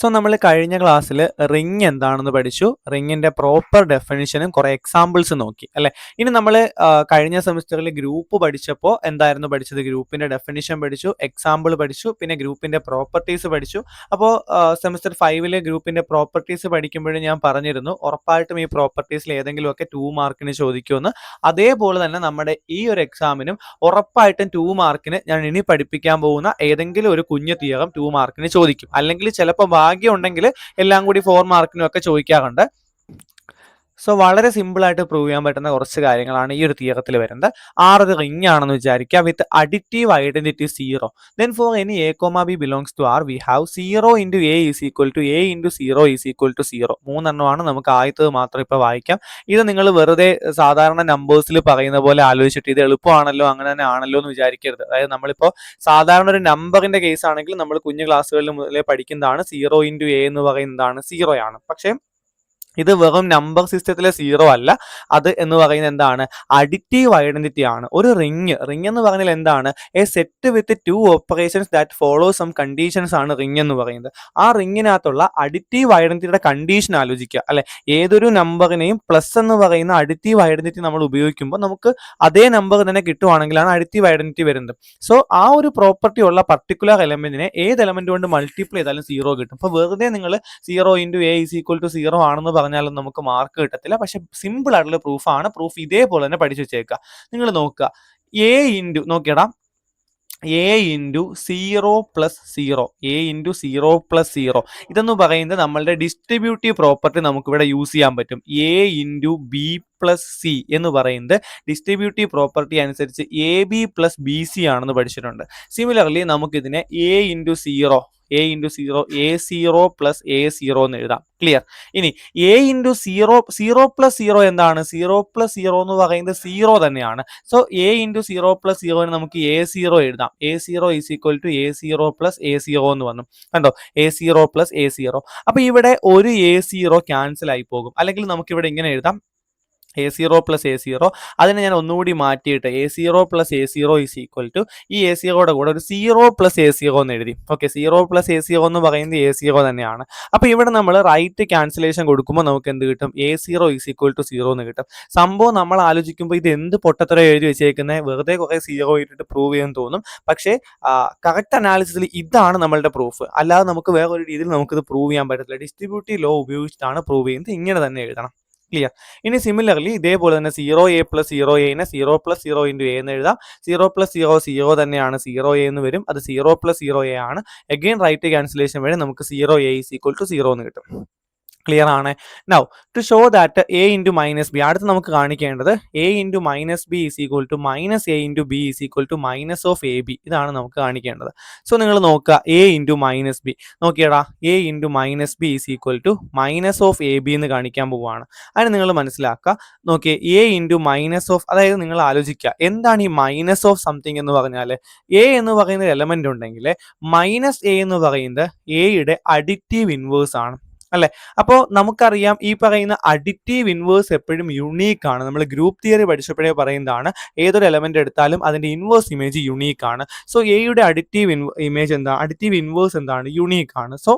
So നമ്മൾ കഴിഞ്ഞ ക്ലാസ്സിൽ റിംഗ് എന്താണെന്ന് പഠിച്ചു. റിംഗിന്റെ പ്രോപ്പർ ഡെഫിനിഷനും കുറെ എക്സാമ്പിൾസ് നോക്കി അല്ലെ. ഇനി നമ്മൾ കഴിഞ്ഞ സെമിസ്റ്ററിൽ ഗ്രൂപ്പ് പഠിച്ചപ്പോൾ എന്തായിരുന്നു പഠിച്ചത്? ഗ്രൂപ്പിന്റെ ഡെഫിനിഷൻ പഠിച്ചു, എക്സാമ്പിൾ പഠിച്ചു, പിന്നെ ഗ്രൂപ്പിന്റെ പ്രോപ്പർട്ടീസ് പഠിച്ചു. അപ്പോൾ സെമിസ്റ്റർ 5 ഗ്രൂപ്പിന്റെ പ്രോപ്പർട്ടീസ് പഠിക്കുമ്പോഴും ഞാൻ പറഞ്ഞിരുന്നു ഉറപ്പായിട്ടും ഈ പ്രോപ്പർട്ടീസിൽ ഏതെങ്കിലുമൊക്കെ 2 മാർക്കിന് ചോദിക്കുമെന്ന്. അതേപോലെ തന്നെ നമ്മുടെ ഈ ഒരു എക്സാമിനും ഉറപ്പായിട്ടും 2 മാർക്കിന് ഞാൻ ഇനി പഠിപ്പിക്കാൻ പോകുന്ന ഏതെങ്കിലും ഒരു കുഞ്ഞു തിയറം 2 മാർക്കിന് ചോദിക്കും. അല്ലെങ്കിൽ ചിലപ്പോൾ ഭാഗ്യം ഉണ്ടെങ്കിൽ എല്ലാം കൂടി 4 മാർക്കിനും ഒക്കെ ചോദിക്കാറുണ്ട്. സോ വളരെ സിമ്പിൾ ആയിട്ട് പ്രൂവ് ചെയ്യാൻ പറ്റുന്ന കുറച്ച് കാര്യങ്ങളാണ് ഈ ഒരു തിയറത്തിൽ വരുന്നത്. R ഒരു റിംഗ് ആണെന്ന് വിചാരിക്കുക with additive identity 0. Then for any A, B belongs to R we have 0 into A is equal to A into 0 is equal to 0. മൂന്നെണ്ണമാണ്. നമുക്ക് ആദ്യത്തേത് മാത്രം ഇപ്പോൾ വായിക്കാം. ഇത് നിങ്ങൾ വെറുതെ സാധാരണ നമ്പേഴ്സിൽ പറയുന്ന പോലെ ആലോചിച്ചിട്ട് ഇത് എളുപ്പമാണല്ലോ അങ്ങനെ തന്നെ ആണല്ലോ എന്ന് വിചാരിക്കരുത്. അതായത് നമ്മളിപ്പോൾ സാധാരണ ഒരു നമ്പറിന്റെ കേസ് ആണെങ്കിൽ നമ്മൾ കുഞ്ഞു ക്ലാസ്സുകളിൽ മുതലേ പഠിക്കുന്നതാണ് 0 into A എന്ന് പറയുന്നതാണ് 0 ആണ്. പക്ഷേ ഇത് വെറും നമ്പർ സിസ്റ്റത്തിലെ 0 അല്ല. അത് എന്ന് പറയുന്നത് എന്താണ്? അഡിറ്റീവ് ഐഡന്റിറ്റി ആണ്. ഒരു റിംഗ് എന്ന് പറഞ്ഞാൽ എന്താണ്? A set with 2 operations that follow some conditions ആണ് റിംഗ് എന്ന് പറയുന്നത്. ആ റിംഗിനകത്തുള്ള അഡിറ്റീവ് ഐഡന്റിറ്റിയുടെ കണ്ടീഷൻ ആലോചിക്കുക അല്ലെ. ഏതൊരു നമ്പറിനെയും പ്ലസ് എന്ന് പറയുന്ന അഡിറ്റീവ് ഐഡന്റിറ്റി നമ്മൾ ഉപയോഗിക്കുമ്പോൾ നമുക്ക് അതേ നമ്പർ തന്നെ കിട്ടുവാണെങ്കിലാണ് അഡിറ്റീവ് ഐഡന്റിറ്റി വരുന്നത്. സോ ആ ഒരു പ്രോപ്പർട്ടി ഉള്ള പർട്ടിക്കുലർ എലമെന്റിനെ ഏത് എലമെന്റ് കൊണ്ട് മൾട്ടിപ്ലൈ ചെയ്താലും 0 കിട്ടും. അപ്പോൾ വെറുതെ നിങ്ങൾ 0 into A is equal to 0 ആണെന്ന് പറഞ്ഞാലും നമുക്ക് മാർക്ക് കിട്ടത്തില്ല. പക്ഷെ സിമ്പിൾ ആയിട്ടുള്ള പ്രൂഫാണ്. പ്രൂഫ് ഇതേപോലെ തന്നെ പഠിച്ചു വെച്ചേക്കുക. നിങ്ങൾ നോക്കുക, A into നോക്കിയടാ A into 0 plus 0, A into 0 plus 0 ഇതെന്ന് പറയുന്നത് നമ്മളുടെ ഡിസ്ട്രിബ്യൂട്ടീവ് പ്രോപ്പർട്ടി നമുക്കിവിടെ യൂസ് ചെയ്യാൻ പറ്റും. A into B plus C എന്ന് പറയുന്നത് ഡിസ്ട്രിബ്യൂട്ടീവ് പ്രോപ്പർട്ടി അനുസരിച്ച് AB plus BC ആണെന്ന് പഠിച്ചിട്ടുണ്ട്. സിമിലർലി നമുക്കിതിനെ A into 0 A0 plus A0 എന്ന് എഴുതാം. ക്ലിയർ? ഇനി A into 0 plus 0 എന്താണ്? 0 plus 0 എന്ന് പറയുന്നത് 0 തന്നെയാണ്. സോ A into 0 plus 0 നമുക്ക് A0 എഴുതാം. A0 is equal to A0 plus A0 എന്ന് വന്നു. കണ്ടോ? A0 plus A0. അപ്പൊ ഇവിടെ ഒരു A0 ക്യാൻസൽ ആയി പോകും. അല്ലെങ്കിൽ നമുക്കിവിടെ ഇങ്ങനെ എഴുതാം, A0 plus A0. അതിനെ ഞാൻ ഒന്നുകൂടി മാറ്റിയിട്ട് A0 plus A0 is equal to ഈ A0യുടെ കൂടെ ഒരു 0 plus A0 എന്ന് എഴുതി. ഓക്കെ, 0 plus A0 എന്ന് പറയുന്നത് A0 തന്നെയാണ്. അപ്പോൾ ഇവിടെ നമ്മൾ റൈറ്റ് ക്യാൻസലേഷൻ കൊടുക്കുമ്പോൾ നമുക്ക് എന്ത് കിട്ടും? A0 is equal to 0 എന്ന് കിട്ടും. സംഭവം നമ്മൾ ആലോചിക്കുമ്പോൾ ഇത് എന്ത് പൊട്ടത്തരം എഴുതി വെച്ചേക്കുന്നത്, വെറുതെ കുറേ 0 ഇട്ടിട്ട് പ്രൂവ് ചെയ്യാൻ തോന്നും. പക്ഷേ കറക്റ്റ് അനാലിസിസിൽ ഇതാണ് നമ്മളുടെ പ്രൂഫ്. അല്ലാതെ നമുക്ക് വേറൊരു രീതിയിൽ നമുക്കിത് പ്രൂവ് ചെയ്യാൻ പറ്റത്തില്ല. ഡിസ്ട്രിബ്യൂട്ടീവ് ലോ ഉപയോഗിച്ചിട്ടാണ് പ്രൂവ് ചെയ്യുന്നത്. ഇങ്ങനെ തന്നെ എഴുതണം. ക്ലിയർ? ഇനി സിമിലർലി ഇതേപോലെ തന്നെ 0A plus 0A 0 plus 0 into A എന്ന് എഴുതാം. 0 plus 0 0 തന്നെയാണ്, 0A എന്ന് വരും. അത് 0 plus 0A ആണ്. അഗെയിൻ റൈറ്റ് ക്യാൻസലേഷൻ വഴി നമുക്ക് 0A is equal to 0 എന്ന് കിട്ടും. ക്ലിയർ ആണ്? Now to show that A into minus B, അടുത്ത് നമുക്ക് കാണിക്കേണ്ടത് A into minus B is equal to minus A into B is equal to minus of AB. ഇതാണ് നമുക്ക് കാണിക്കേണ്ടത്. സോ നിങ്ങൾ നോക്കുക, A into മൈനസ് ബി നോക്കിയടാ, A into minus B is equal to minus of AB എന്ന് കാണിക്കാൻ പോവുകയാണ്. അതിന് നിങ്ങൾ മനസ്സിലാക്കുക, നോക്കിയേ A into മൈനസ് ഓഫ്, അതായത് നിങ്ങൾ ആലോചിക്കുക എന്താണ് ഈ മൈനസ് ഓഫ് സംതിങ് എന്ന് പറഞ്ഞാൽ, A എന്ന് പറയുന്ന എലമെന്റ് ഉണ്ടെങ്കിൽ മൈനസ് A എന്ന് പറയുന്നത് Aയുടെ അഡിറ്റീവ് ഇൻവേഴ്സ് ആണ് അല്ലെ. അപ്പോൾ നമുക്കറിയാം ഈ പറയുന്ന അഡിറ്റീവ് ഇൻവേഴ്സ് എപ്പോഴും യുണീക്ക് ആണ്. നമ്മൾ ഗ്രൂപ്പ് തിയറി പഠിച്ചപ്പോഴേ പറയുന്നതാണ്, ഏതൊരു എലമെന്റ് എടുത്താലും അതിന്റെ ഇൻവേഴ്സ് ഇമേജ് യുണീക്ക് ആണ്. സോ എയുടെ അഡിറ്റീവ് ഇമേജ് എന്താണ്? അഡിറ്റീവ് ഇൻവേഴ്സ് എന്താണ്? യുണീക്ക് ആണ്. So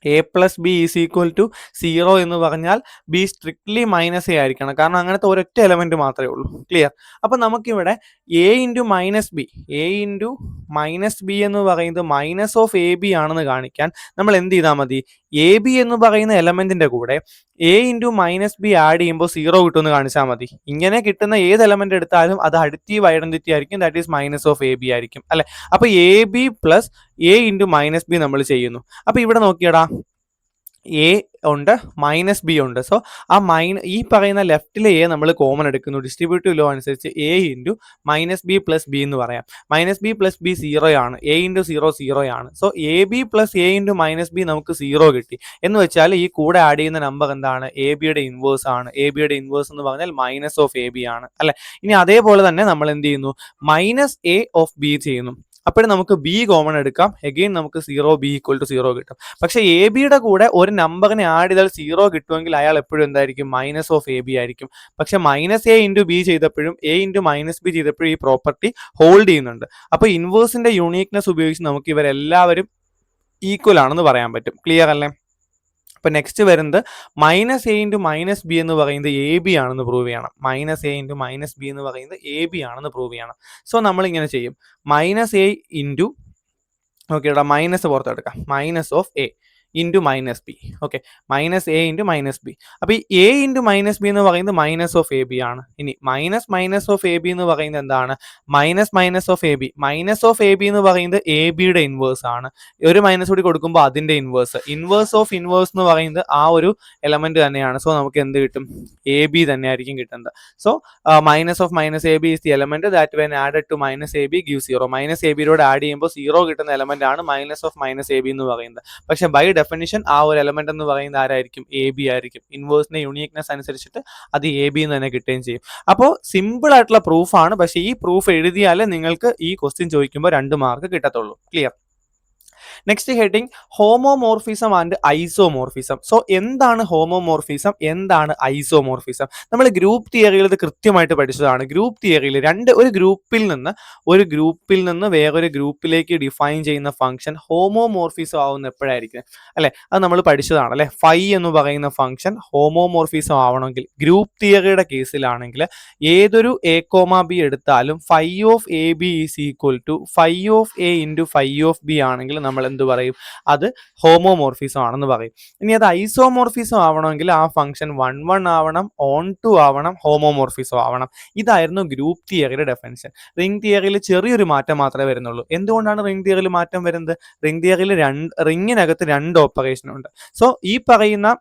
A plus B is equal to 0 എന്ന് പറഞ്ഞാൽ B സ്ട്രിക്ട്ലി മൈനസ് A ആയിരിക്കണം. കാരണം അങ്ങനത്തെ ഒരൊറ്റ എലമെന്റ് മാത്രമേ ഉള്ളൂ. ക്ലിയർ? അപ്പം നമുക്കിവിടെ A into മൈനസ് ബി എന്ന് പറയുന്നത് മൈനസ് ഓഫ് AB ആണെന്ന് കാണിക്കാൻ നമ്മൾ എന്ത് ചെയ്താൽ മതി? AB എന്ന് പറയുന്ന എലമെന്റിന്റെ കൂടെ A into minus B add ചെയ്യുമ്പോൾ 0 കിട്ടുമെന്ന് കാണിച്ചാൽ മതി. ഇങ്ങനെ കിട്ടുന്ന ഏത് എലമെന്റ് എടുത്താലും അത് അഡിറ്റീവ് ഐഡന്റിറ്റി ആയിരിക്കും, that is minus of AB ആയിരിക്കും അല്ലെ. അപ്പൊ AB plus A into minus B നമ്മൾ ചെയ്യുന്നു. അപ്പൊ ഇവിടെ നോക്കിയടാ, A ഉണ്ട്, മൈനസ് ബി ഉണ്ട്. സോ ആ ഈ പറയുന്ന ലെഫ്റ്റിലെ A നമ്മൾ കോമൺ എടുക്കുന്നു. ഡിസ്ട്രിബ്യൂട്ടീവ് ലോ അനുസരിച്ച് A into minus B plus B എന്ന് പറയാം. മൈനസ് ബി പ്ലസ് ബി 0 ആണ്, A ഇൻറ്റു 0 0 ആണ്. So AB plus A into minus B നമുക്ക് 0 കിട്ടി. എന്ന് വെച്ചാൽ ഈ കൂടെ ആഡ് ചെയ്യുന്ന നമ്പർ എന്താണ്? ABയുടെ ഇൻവേഴ്സ് ആണ്. ABയുടെ ഇൻവേഴ്സ് എന്ന് പറഞ്ഞാൽ മൈനസ് ഓഫ് AB ആണ് അല്ലെ. ഇനി അതേപോലെ തന്നെ നമ്മൾ എന്ത് ചെയ്യുന്നു? മൈനസ് A ഓഫ് B ചെയ്യുന്നു. അപ്പോൾ നമുക്ക് B കോമൺ എടുക്കാം. എഗെയിൻ നമുക്ക് 0B ഈക്വൽ ടു 0 കിട്ടും. പക്ഷേ ABയുടെ കൂടെ ഒരു നമ്പറിനെ ആഡ് ചെയ്താൽ 0 കിട്ടുമെങ്കിൽ അയാൾ എപ്പോഴും എന്തായിരിക്കും? മൈനസ് ഓഫ് AB ആയിരിക്കും. പക്ഷെ മൈനസ് A ഇൻറ്റു B ചെയ്തപ്പോഴും A ഇൻറ്റു മൈനസ് ബി ചെയ്തപ്പോഴും ഈ പ്രോപ്പർട്ടി ഹോൾഡ് ചെയ്യുന്നുണ്ട്. അപ്പോൾ ഇൻവേഴ്സിന്റെ യൂണീക്നെസ് ഉപയോഗിച്ച് നമുക്ക് ഇവരെല്ലാവരും ഈക്വൽ ആണെന്ന് പറയാൻ പറ്റും. ക്ലിയർ അല്ലേ? അപ്പൊ നെക്സ്റ്റ് വരുന്നത് minus A into minus B എന്ന് പറയുന്നത് എ ബി ആണെന്ന് പ്രൂവ് ചെയ്യണം. Minus A into minus B എന്ന് പറയുന്നത് എ ബി ആണെന്ന് പ്രൂവ് ചെയ്യണം. സോ നമ്മൾ ഇങ്ങനെ ചെയ്യും. മൈനസ് എ ഇൻറ്റു, ഓക്കെ, ഇവിടെ മൈനസ് പുറത്തെടുക്കാം, minus of A into minus B. Okay, minus A into minus B. അപ്പോൾ ഈ എ ഇൻറ്റു മൈനസ് ബി എന്ന് പറയുന്നത് മൈനസ് ഓഫ് എ ബി ആണ്. ഇനി minus minus of A B എന്ന് പറയുന്നത് എന്താണ്? Minus minus of A B. Minus of A B എന്ന് പറയുന്നത് എ ബിയുടെ ഇൻവേഴ്സ് ആണ്. ഒരു മൈനസ് കൂടി കൊടുക്കുമ്പോൾ അതിന്റെ ഇൻവേഴ്സ്. ഇൻവേഴ്സ് ഓഫ് ഇൻവേഴ്സ് എന്ന് പറയുന്നത് ആ ഒരു എലമെന്റ് തന്നെയാണ്. സോ നമുക്ക് എന്ത് കിട്ടും? എ ബി തന്നെ ആയിരിക്കും കിട്ടുന്നത്. So minus of minus A B is the element that when added to minus A B give zero. Minus A ബിയോട് ആഡ് ചെയ്യുമ്പോൾ സീറോ കിട്ടുന്ന എലമെന്റ് ആണ് minus of minus A B എന്ന് പറയുന്നത്. പക്ഷെ ബൈ ഡെഫിനിഷൻ ആ ഒരു എലമെന്റ് എന്ന് പറയുന്നത് ആരായിരിക്കും? എ ബി ആയിരിക്കും. ഇൻവേഴ്സിന്റെ യൂണിക്നെസ് അനുസരിച്ചിട്ട് അത് എ ബി എന്ന് തന്നെ കിട്ടുകയും ചെയ്യും. അപ്പോൾ സിമ്പിൾ ആയിട്ടുള്ള പ്രൂഫാണ്. പക്ഷേ ഈ പ്രൂഫ് എഴുതിയാലേ നിങ്ങൾക്ക് ഈ ക്വസ്റ്റ്യൻ ചോദിക്കുമ്പോൾ 2 മാർക്ക് കിട്ടത്തുള്ളൂ. Clear? Next heading homomorphism and isomorphism. So എന്താണ് ഹോമോമോർഫിസം, എന്താണ് ഐസോമോർഫിസം? നമ്മൾ ഗ്രൂപ്പ് തിയറിയിൽ ഇത് കൃത്യമായിട്ട് പഠിച്ചതാണ്. ഗ്രൂപ്പ് തിയറിയിൽ ഒരു ഗ്രൂപ്പിൽ നിന്ന് വേറൊരു ഗ്രൂപ്പിലേക്ക് ഡിഫൈൻ ചെയ്യുന്ന ഫംഗ്ഷൻ ഹോമോമോർഫിസം ആവുന്ന എപ്പോഴായിരിക്കും അല്ലെ? അത് നമ്മൾ പഠിച്ചതാണ് അല്ലെ. ഫൈ എന്ന് പറയുന്ന ഫംഗ്ഷൻ ഹോമോമോർഫിസം ആവണമെങ്കിൽ ഗ്രൂപ്പ് തിയറിയുടെ കേസിലാണെങ്കിൽ ഏതൊരു എ കോമ ബി എടുത്താലും phi of A B is equal to phi of A into phi of B ആണെങ്കിൽ നമ്മൾ എന്ത് പറയും? അത് ഹോമോമോർഫിസം ആണെന്ന് പറയും. ഇനി അത് ഐസോമോർഫിസം ആവണമെങ്കിൽ ആ ഫംഗ്ഷൻ 1 ആവണം, ഓൺ ടു ആവണം, ഹോമോമോർഫിസം ആവണം. ഇതായിരുന്നു ഗ്രൂപ്പ് തിയറിയുടെ ഡെഫിനിഷൻ. റിംഗ് തിയറിയിൽ ചെറിയൊരു മാറ്റം മാത്രമേ വരുന്നുള്ളൂ. എന്തുകൊണ്ടാണ് റിംഗ് തിയറിയിൽ മാറ്റം വരുന്നത്? റിംഗ് തിയറിയിൽ റിങ്ങിനകത്ത് 2 ഓപ്പറേഷൻ ഉണ്ട്. സോ ഈ പറയുന്ന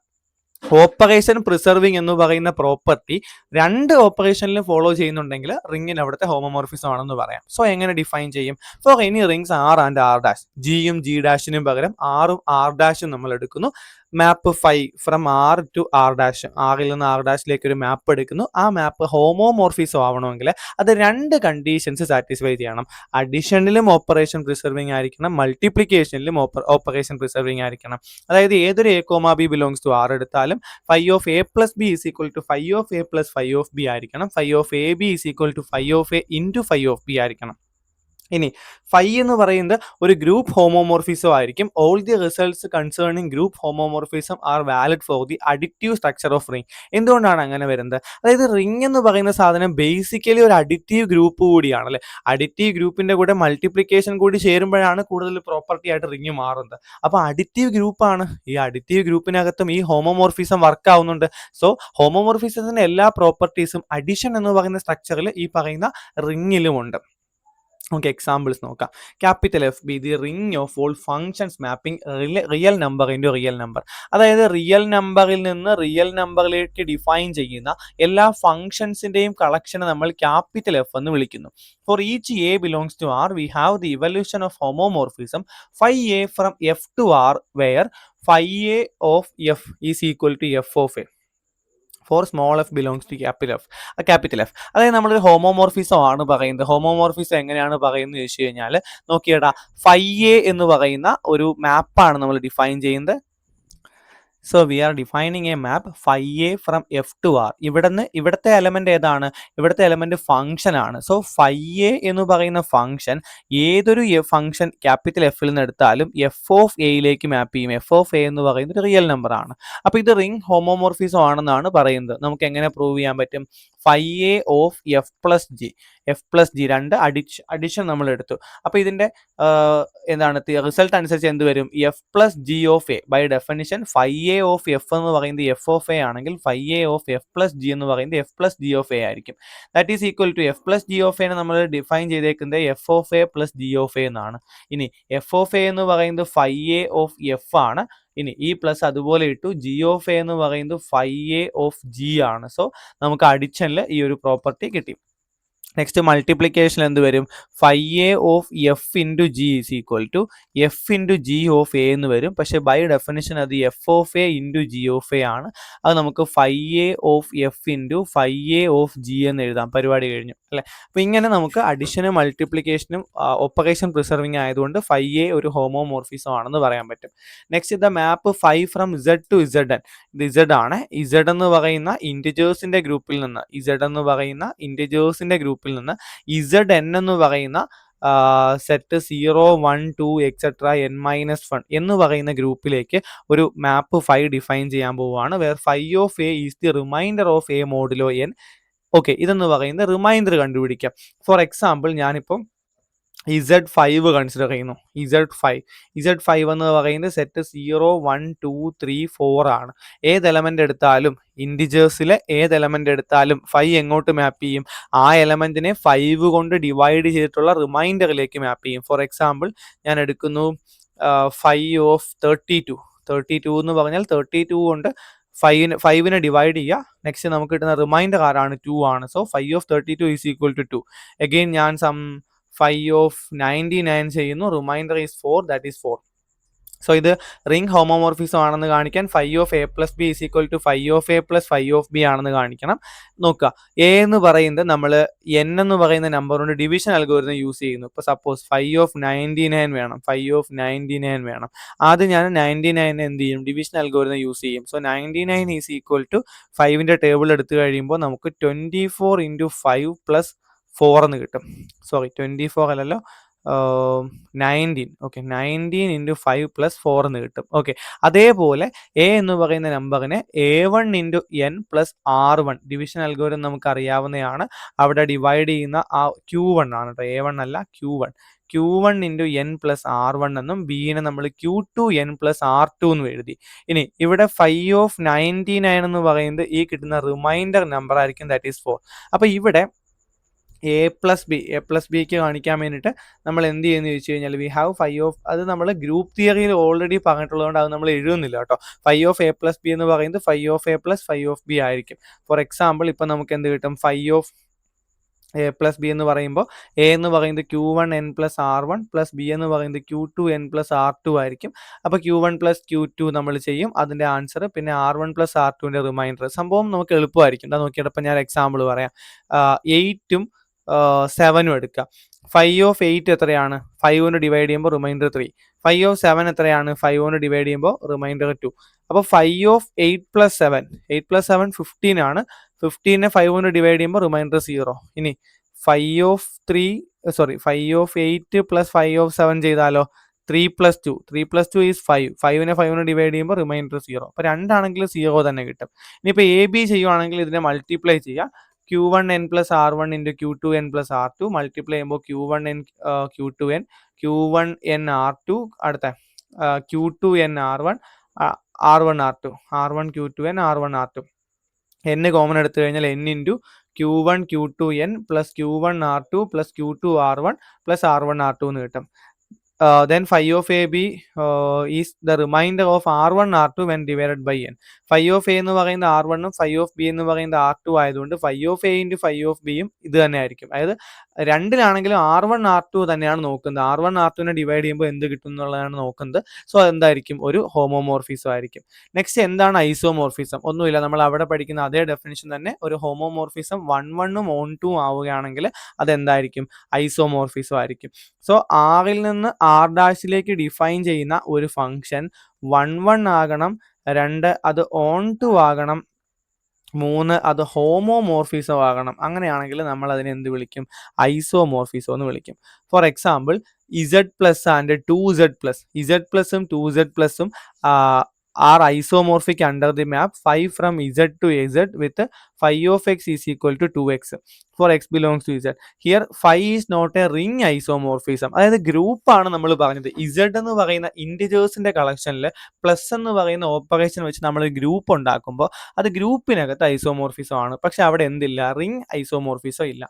ഓപ്പറേഷൻ പ്രിസർവിങ് എന്ന് പറയുന്ന പ്രോപ്പർട്ടി 2 ഓപ്പറേഷനിലും ഫോളോ ചെയ്യുന്നുണ്ടെങ്കിൽ റിങ്ങിന് അവിടുത്തെ ഹോമോമോർഫിസം ആണെന്ന് പറയാം. സോ എങ്ങനെ ഡിഫൈൻ ചെയ്യും? For any rings R and R dash, ജിയും ജി ഡാഷിനും പകരം ആറും ആർ ഡാഷും നമ്മൾ എടുക്കുന്നു. Map phi from R to R dash, ആറിൽ നിന്ന് ആർ ഡാഷിലേക്ക് ഒരു മാപ്പ് എടുക്കുന്നു. ആ മാപ്പ് ഹോമോമോർഫിസം ആവണമെങ്കിൽ അത് 2 കണ്ടീഷൻസ് സാറ്റിസ്ഫൈ ചെയ്യണം. അഡിഷനിലും ഓപ്പറേഷൻ പ്രിസർവിംഗ് ആയിരിക്കണം, മൾട്ടിപ്ലിക്കേഷനിലും ഓപ്പറേഷൻ പ്രിസർവിംഗ് ആയിരിക്കണം. അതായത് ഏതൊരു A comma B belongs to R എടുത്താലും phi of A plus B is equal to phi of A plus phi of B ആയിരിക്കണം. Phi of A B is equal to phi of A into phi of B ആയിരിക്കണം. ഇനി phi എന്ന് പറയുന്നത് ഒരു group homomorphism ആയിരിക്കും. All the results concerning group homomorphism are valid for the additive structure of ring. എന്തുകൊണ്ടാണ് അങ്ങനെ വരുന്നത്? അതായത് റിംഗ് എന്ന് പറയുന്ന സാധനം ബേസിക്കലി ഒരു അഡിറ്റീവ് ഗ്രൂപ്പ് കൂടിയാണ് അല്ലെ. അഡിറ്റീവ് ഗ്രൂപ്പിന്റെ കൂടെ മൾട്ടിപ്ലിക്കേഷൻ കൂടി ചേരുമ്പോഴാണ് കൂടുതൽ പ്രോപ്പർട്ടി ആയിട്ട് റിംഗ് മാറുന്നത്. അപ്പൊ അഡിറ്റീവ് ഗ്രൂപ്പാണ്. ഈ അഡിറ്റീവ് ഗ്രൂപ്പിനകത്തും ഈ ഹോമോമോർഫിസം വർക്ക് ആവുന്നുണ്ട്. സോ ഹോമോമോർഫിസത്തിന്റെ എല്ലാ പ്രോപ്പർട്ടീസും അഡിഷൻ എന്ന് പറയുന്ന സ്ട്രക്ചറിൽ ഈ പറയുന്ന റിംഗിലും ഉണ്ട്. നമുക്ക് എക്സാമ്പിൾസ് നോക്കാം. Capital F be the ring of all functions mapping real number into real number. അതായത് റിയൽ നമ്പറിൽ നിന്ന് റിയൽ നമ്പറിലേക്ക് ഡിഫൈൻ ചെയ്യുന്ന എല്ലാ ഫങ്ഷൻസിൻ്റെയും കളക്ഷനെ നമ്മൾ ക്യാപിറ്റൽ എഫ് എന്ന് വിളിക്കുന്നു. For each A belongs to R we have the evaluation of homomorphism phi A from F to R where phi A of F is equal to F of A for small F belongs to capital F. അതായത് നമ്മളൊരു homomorphism ആണ് പറയുന്നത്. Homomorphism എങ്ങനെയാണ് പറയുന്നത് ചോദിച്ചു കഴിഞ്ഞാൽ നോക്കിയേടാ, phi A എന്ന് പറയുന്ന ഒരു മാപ്പാണ് നമ്മൾ ഡിഫൈൻ ചെയ്യുന്നത്. So we are defining a map phi A from F to R. ഇവിടുത്തെ എലമെന്റ് ഏതാണ്? ഇവിടുത്തെ എലമെന്റ് ഫംഗ്ഷൻ ആണ്. സോ ഫൈ എ എന്ന് പറയുന്ന ഫംഗ്ഷൻ ഏതൊരു ഫംഗ്ഷൻ ക്യാപിറ്റൽ എഫിൽ നിന്ന് എടുത്താലും എഫ് ഓഫ് എയിലേക്ക് മാപ്പ് ചെയ്യും. എഫ് ഓഫ് എ എന്ന് പറയുന്നത് ഒരു റിയൽ നമ്പർ ആണ്. അപ്പൊ ഇത് റിംഗ് ഹോമോമോർഫിസം ആണെന്നാണ് പറയുന്നത്. നമുക്ക് എങ്ങനെ പ്രൂവ് ചെയ്യാൻ പറ്റും? Phi A of F plus G, 2 addition നമ്മൾ എടുത്തു. അപ്പൊ ഇതിന്റെ എന്താണ് റിസൾട്ട് അനുസരിച്ച് എന്ത് വരും? F plus G of A. By definition phi A of F എന്ന് പറയുന്നത് എഫ് ഓഫ് എ ആണെങ്കിൽ phi A of F plus G എന്ന് പറയുന്നത് F plus G of A ആയിരിക്കും. That is equal to F plus G of എനെ നമ്മൾ define ചെയ്തേക്കുന്നത് F of A plus G of A എന്നാണ്. ഇനി എഫ് ഓഫ് എ എന്ന് പറയുന്നത് ഫൈ എ ഓഫ് എഫ് ആണ്. ഇനി ഈ പ്ലസ് അതുപോലെ ഇട്ടു. ജി ഓഫ് എ എന്ന് പറയുന്നത് ഫൈ എ ഓഫ് ജി ആണ്. സോ നമുക്ക് അഡിഷനിൽ ഈ ഒരു പ്രോപ്പർട്ടി കിട്ടി. നെക്സ്റ്റ് മൾട്ടിപ്ലിക്കേഷൻ എന്ത് വരും? Phi A of F into G is equal to F into G of A എന്ന് വരും. പക്ഷെ ബൈ ഡെഫിനിഷൻ അത് F of A into G of A ആണ്. അത് നമുക്ക് phi A of F into phi A of G എന്ന് എഴുതാം. പരിപാടി കഴിഞ്ഞു അല്ലേ. അപ്പോൾ ഇങ്ങനെ നമുക്ക് അഡിഷനും മൾട്ടിപ്ലിക്കേഷനും ഓപ്പറേഷൻ പ്രിസർവിങ് ആയതുകൊണ്ട് ഫൈ എ ഒരു ഹോമോമോർഫിസം ആണെന്ന് പറയാൻ പറ്റും. Next the map phi from Z to Z N. ഇത് ഇസഡ് ആണ്. ഇസഡ് എന്ന് പറയുന്ന ഇൻറ്റിജേഴ്സിന്റെ ഗ്രൂപ്പിൽ നിന്ന് ഇസഡ് എന്ന് പറയുന്ന ഇൻറ്റിജേഴ്സിന്റെ ഗ്രൂപ്പിൽ നിന്ന് ഇസഡ് എൻ എന്ന് പറയുന്ന സെറ്റ് 0 1 2 എക്സെട്ര n-1 എന്ന് പറയുന്ന ഗ്രൂപ്പിലേക്ക് ഒരു മാപ്പ് ഫൈ ഡിഫൈൻ ചെയ്യാൻ പോവുകയാണ്. Where phi of A is the reminder of A modulo N. Okay, ഇതെന്ന് പറയുന്ന റിമൈൻഡർ കണ്ടുപിടിക്കാം. ഫോർ എക്സാമ്പിൾ ഞാനിപ്പം Z5 കൺസിഡർ ചെയ്യുന്നു. Z5 എന്ന് പറയുന്നത് സെറ്റ് 0 1 2 3 4 ആണ്. ഏത് എലമെന്റ് എടുത്താലും ഇൻഡിജേഴ്സിലെ ഏത് എലമെന്റ് എടുത്താലും 5 എങ്ങോട്ട് മാപ്പ് ചെയ്യും? ആ എലമെന്റിനെ 5 കൊണ്ട് ഡിവൈഡ് ചെയ്തിട്ടുള്ള റിമൈൻഡറിലേക്ക് മാപ്പ് ചെയ്യും. ഫോർ എക്സാമ്പിൾ ഞാൻ എടുക്കുന്നു 5 ഓഫ് 32 എന്ന് പറഞ്ഞാൽ 32 കൊണ്ട് 5നെ ഡിവൈഡ് ചെയ്യുക. നെക്സ്റ്റ് നമുക്ക് കിട്ടുന്ന റിമൈൻഡർ ആരാണ്? 2 ആണ്. So 5 of 32 is equal to 2. Again ഞാൻ 5 ഓഫ് 99 ചെയ്യുന്നു. Reminder is 4, that is 4. So ഇത് റിംഗ് ഹോമോമോർഫിസം ആണെന്ന് കാണിക്കാൻ 5 of A plus B is equal to 5 of A plus 5 of B ആണെന്ന് കാണിക്കണം. നോക്കുക, എ എന്ന് പറയുന്നത് നമ്മൾ എൻ എന്ന് പറയുന്ന നമ്പർ കൊണ്ട് ഡിവിഷൻ അൽഗോരിതം യൂസ് ചെയ്യുന്നു. ഇപ്പോൾ സപ്പോസ് 5 ഓഫ് 99 വേണം, 5 ഓഫ് 99 വേണം. ആദ്യം ഞാൻ 99 എന്ത് ചെയ്യും? ഡിവിഷൻ അൽഗോരിതം യൂസ് ചെയ്യും. സോ 99 ഈസ് ഈക്വൽ ടു 5ന്റെ ടേബിൾ എടുത്തു കഴിയുമ്പോൾ നമുക്ക് 24 ഇൻറ്റു 5 പ്ലസ് 4 എന്ന് കിട്ടും. സോറി, 24 അല്ലല്ലോ, 19. ഓക്കെ, 19 ഇൻറ്റു 5 പ്ലസ് 4 എന്ന് കിട്ടും. ഓക്കെ, അതേപോലെ എ എന്ന് പറയുന്ന നമ്പറിനെ A1 into N plus R1 division algorithm നമുക്ക് അറിയാവുന്നതാണ്. അവിടെ ഡിവൈഡ് ചെയ്യുന്ന ആ Q1 ആണ് കേട്ടോ, A1 അല്ല, Q1 into N plus R1 എന്നും ബിനെ നമ്മൾ Q2 എൻ പ്ലസ് R2 എന്നും എഴുതി. ഇനി ഇവിടെ 5 ഓഫ് 99 എന്ന് പറയുന്നത് ഈ കിട്ടുന്ന റിമൈൻഡർ നമ്പർ ആയിരിക്കും, ദാറ്റ് ഈസ് 4. അപ്പോൾ ഇവിടെ എ പ്ലസ് ബിക്ക് കാണിക്കാൻ വേണ്ടിയിട്ട് നമ്മൾ എന്ത് ചെയ്യുന്നു ചോദിച്ചു കഴിഞ്ഞാൽ വി ഹാവ് 5 ഓഫ്, അത് നമ്മൾ ഗ്രൂപ്പ് തിയറിയിൽ ഓൾറെഡി പറഞ്ഞിട്ടുള്ളതുകൊണ്ട് അത് നമ്മൾ എഴുതുന്നില്ല കേട്ടോ. 5 ഓഫ് എ പ്ലസ് ബി എന്ന് പറയുന്നത് 5 of A plus 5 of B ആയിരിക്കും. ഫോർ എക്സാമ്പിൾ ഇപ്പം നമുക്ക് എന്ത് കിട്ടും? 5 ഓഫ് എ പ്ലസ് ബി എന്ന് പറയുമ്പോൾ എ എന്ന് പറയുന്നത് Q1 n plus R1 plus B എന്ന് പറയുന്നത് Q2 n പ്ലസ് R2 ആയിരിക്കും. അപ്പോൾ Q1 പ്ലസ് Q2 നമ്മൾ ചെയ്യും, അതിൻ്റെ ആൻസർ, പിന്നെ R1 പ്ലസ് R2ൻ്റെ റിമൈൻഡർ. സംഭവം നമുക്ക് എളുപ്പമായിരിക്കും. എന്താ നോക്കിയപ്പോൾ ഞാൻ എക്സാമ്പിൾ പറയാം. 8ഉം 7ഉം എടുക്കുക. 5 ഓഫ് 8 എത്രയാണ്? 5 കൊണ്ട് ഡിവൈഡ് ചെയ്യുമ്പോൾ റിമൈൻഡർ 3. 5 ഓഫ് 7 എത്രയാണ്? 5 കൊണ്ട് ഡിവൈഡ് ചെയ്യുമ്പോൾ റിമൈൻഡർ 2. അപ്പോൾ 5 ഓഫ് 8 പ്ലസ് 7 15 ആണ്. 15നെ 5 കൊണ്ട് ഡിവൈഡ് ചെയ്യുമ്പോൾ റിമൈൻഡർ 0. ഇനി 5 ഓഫ് 8 പ്ലസ് 5 ഓഫ് 7 ചെയ്താലോ? 3 പ്ലസ് 2 ഈസ് 5. 5നെ 5 കൊണ്ട് ഡിവൈഡ് ചെയ്യുമ്പോൾ റിമൈൻഡർ 0. അപ്പോൾ രണ്ടാണെങ്കിൽ 0 തന്നെ കിട്ടും. ഇനിയിപ്പോൾ എ ബി ചെയ്യുവാണെങ്കിൽ ഇതിനെ മൾട്ടിപ്ലൈ ചെയ്യുക. Q1 n plus R1 into Q2 n plus R2 multiply ചെയ്യുമ്പോൾ Q1 n Q2 n Q1 n R2 അടുത്ത Q2 n R1 R1 R2 R1 Q2 n R1 R2 n common എടുത്തു കഴിഞ്ഞാൽ n into Q1 Q2 n plus Q1 R2 plus Q2 R1 plus R1 R2 എന്ന് കിട്ടും. Then phi of AB is the remainder of R1 R2 when divided by n. Phi of A എന്ന് പറയുന്നത് R1 ഉം phi of B എന്ന് പറയുന്നത് R2 ആയതുകൊണ്ട് phi of A into phi of B യും ഇത് തന്നെ ആയിരിക്കും. അതായത് രണ്ടിലാണെങ്കിലും R1 R2 തന്നെയാണ് നോക്കുന്നത്. R1 R2നെ ഡിവൈഡ് ചെയ്യുമ്പോൾ എന്ത് കിട്ടും എന്നുള്ളതാണ് നോക്കുന്നത്. സോ അതെന്തായിരിക്കും? ഒരു ഹോമോമോർഫിസം ആയിരിക്കും. നെക്സ്റ്റ് എന്താണ് ഐസോമോർഫിസം? ഒന്നുമില്ല, നമ്മൾ അവിടെ പഠിക്കുന്ന അതേ ഡെഫിനിഷൻ തന്നെ. ഒരു ഹോമോമോർഫിസം 1 1 on 2 ആവുകയാണെങ്കിൽ അതെന്തായിരിക്കും? ഐസോമോർഫിസം ആയിരിക്കും. സോ ആറിൽ നിന്ന് ആർ ഡാഷിലേക്ക് ഡിഫൈൻ ചെയ്യുന്ന ഒരു ഫംഗ്ഷൻ 1 1 ആകണം, 2 അത് ഓൺ 2 ആകണം, 3 അത് ഹോമോമോർഫിസം ആകണം. അങ്ങനെയാണെങ്കിൽ നമ്മൾ അതിനെ എന്ത് വിളിക്കും? ഐസോമോർഫിസം എന്ന് വിളിക്കും. For example Z plus and 2Z plus, Z പ്ലസും 2Z പ്ലസും are isomorphic under the map 5 from Z to Z with phi of x is equal to 2x for x belongs to Z. Here phi is not a ring isomorphism. അതായത് group ആണ് നമ്മൾ പറഞ്ഞത്. Z എന്ന് പറയുന്ന ഇൻഡിജേഴ്സിന്റെ കളക്ഷനിൽ plus എന്ന് പറയുന്ന operation വെച്ച് നമ്മൾ ഗ്രൂപ്പ് ഉണ്ടാക്കുമ്പോൾ അത് ഗ്രൂപ്പിനകത്ത് ഐസോമോർഫിസം ആണ്. പക്ഷെ അവിടെ എന്തില്ല? റിംഗ് ഐസോമോർഫിസം ഇല്ല.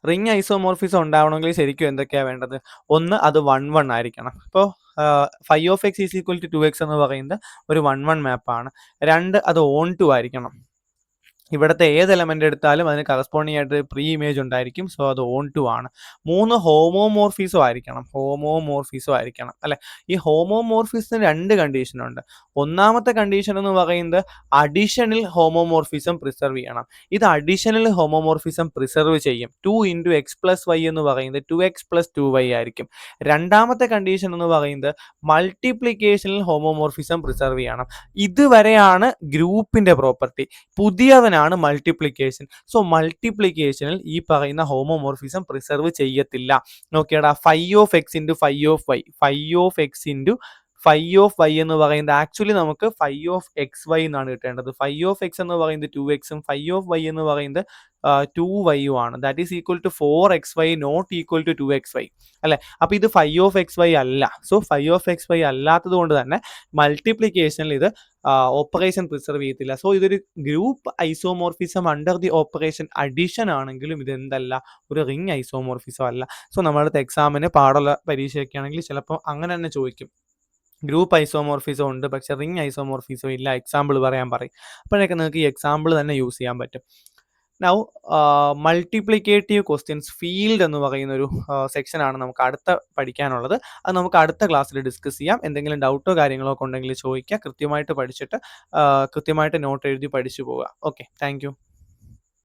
റിംഗ് ഐസോമോർഫിസം ഉണ്ടാവണമെങ്കിൽ ശരിക്കും എന്തൊക്കെയാണ് വേണ്ടത്? ഒന്ന്, അത് 1 1 ആയിരിക്കണം. ഇപ്പോൾ phi of x is equal to 2x എന്ന് പറയുന്നത് ഒരു 1 1 മാപ്പാണ്. 2, അത് ഓൺ 2 ആയിരിക്കണം. ഇവിടുത്തെ ഏത് എലമെന്റ് എടുത്താലും അതിന് കറസ്പോണ്ടിങ് ആയിട്ട് പ്രീ ഇമേജ് ഉണ്ടായിരിക്കും. സോ അത് ഓൺ 2 ആണ്. 3, ഹോമോമോർഫിസം ആയിരിക്കണം. അല്ലെ, ഈ ഹോമോമോർഫിസത്തിന് 2 കണ്ടീഷൻ ഉണ്ട്. ഒന്നാമത്തെ കണ്ടീഷൻ എന്ന് പറയുന്നത് അഡീഷണൽ ഹോമോമോർഫിസം പ്രിസർവ് ചെയ്യണം. ഇത് അഡീഷണൽ ഹോമോമോർഫിസം പ്രിസർവ് ചെയ്യും. 2 ഇൻറ്റു എക്സ് പ്ലസ് വൈ എന്ന് പറയുന്നത് 2x പ്ലസ് 2y ആയിരിക്കും. രണ്ടാമത്തെ കണ്ടീഷൻ എന്ന് പറയുന്നത് മൾട്ടിപ്ലിക്കേഷനിൽ ഹോമോമോർഫിസം പ്രിസർവ് ചെയ്യണം. ഇതുവരെയാണ് ഗ്രൂപ്പിന്റെ പ്രോപ്പർട്ടി. പുതിയവനാണ് ആണ് മൾട്ടിപ്ലിക്കേഷൻ. സോ മൾട്ടിപ്ലിക്കേഷനിൽ ഈ പറയുന്ന ഹോമോമോർഫിസം പ്രിസർവ് ചെയ്യത്തില്ല. നോക്കിയടാ, five of X into five of Y, five of X into five of Y എന്ന് പറയുന്നത് ആക്ച്വലി നമുക്ക് ഫൈവ് ഓഫ് എക്സ് വൈ എന്നാണ് കിട്ടേണ്ടത്. ഫൈവ് ഓഫ് എക്സ് എന്ന് പറയുന്നത് 2x ഉം ഫൈവ് ഓഫ് വൈ എന്ന് പറയുന്നത് 2y ആണ്. That is equal to 4xy not equal to 2xy അല്ലെ. അപ്പൊ ഇത് ഫൈവ് ഓഫ് എക്സ് വൈ അല്ല. So five of X Y അല്ലാത്തത് കൊണ്ട് തന്നെ മൾട്ടിപ്ലിക്കേഷനിൽ ഇത് ഓപ്പറേഷൻ പ്രിസർവ് ചെയ്യത്തില്ല. സോ ഇതൊരു group isomorphism under the operation addition ആണെങ്കിലും ഇത് എന്തല്ല, ഒരു റിംഗ് ഐസോമോർഫിസം അല്ല. സോ നമ്മളടുത്ത് എക്സാമിന് പാടുള്ള പരീക്ഷയൊക്കെ ആണെങ്കിൽ ചിലപ്പോൾ അങ്ങനെ തന്നെ ചോദിക്കും, ഗ്രൂപ്പ് ഐസോമോർഫിസം ഉണ്ട് പക്ഷെ റിംഗ് ഐസോമോർഫിസം ഇല്ല, എക്സാമ്പിൾ പറയാൻ പറയും. അപ്പോഴൊക്കെ നിങ്ങൾക്ക് ഈ എക്സാമ്പിൾ തന്നെ യൂസ് ചെയ്യാൻ പറ്റും. നൗ മൾട്ടിപ്ലിക്കേറ്റീവ് ക്വസ്റ്റ്യൻസ് ഫീൽഡ് എന്ന് പറയുന്ന ഒരു സെക്ഷനാണ് നമുക്ക് അടുത്ത പഠിക്കാനുള്ളത്. അത് നമുക്ക് അടുത്ത ക്ലാസ്സിൽ ഡിസ്കസ് ചെയ്യാം. എന്തെങ്കിലും ഡൗട്ടോ കാര്യങ്ങളോ ഒക്കെ ഉണ്ടെങ്കിൽ ചോദിക്കുക. കൃത്യമായിട്ട് പഠിച്ചിട്ട് കൃത്യമായിട്ട് നോട്ട് എഴുതി പഠിച്ചു പോവുക. Okay, thank you.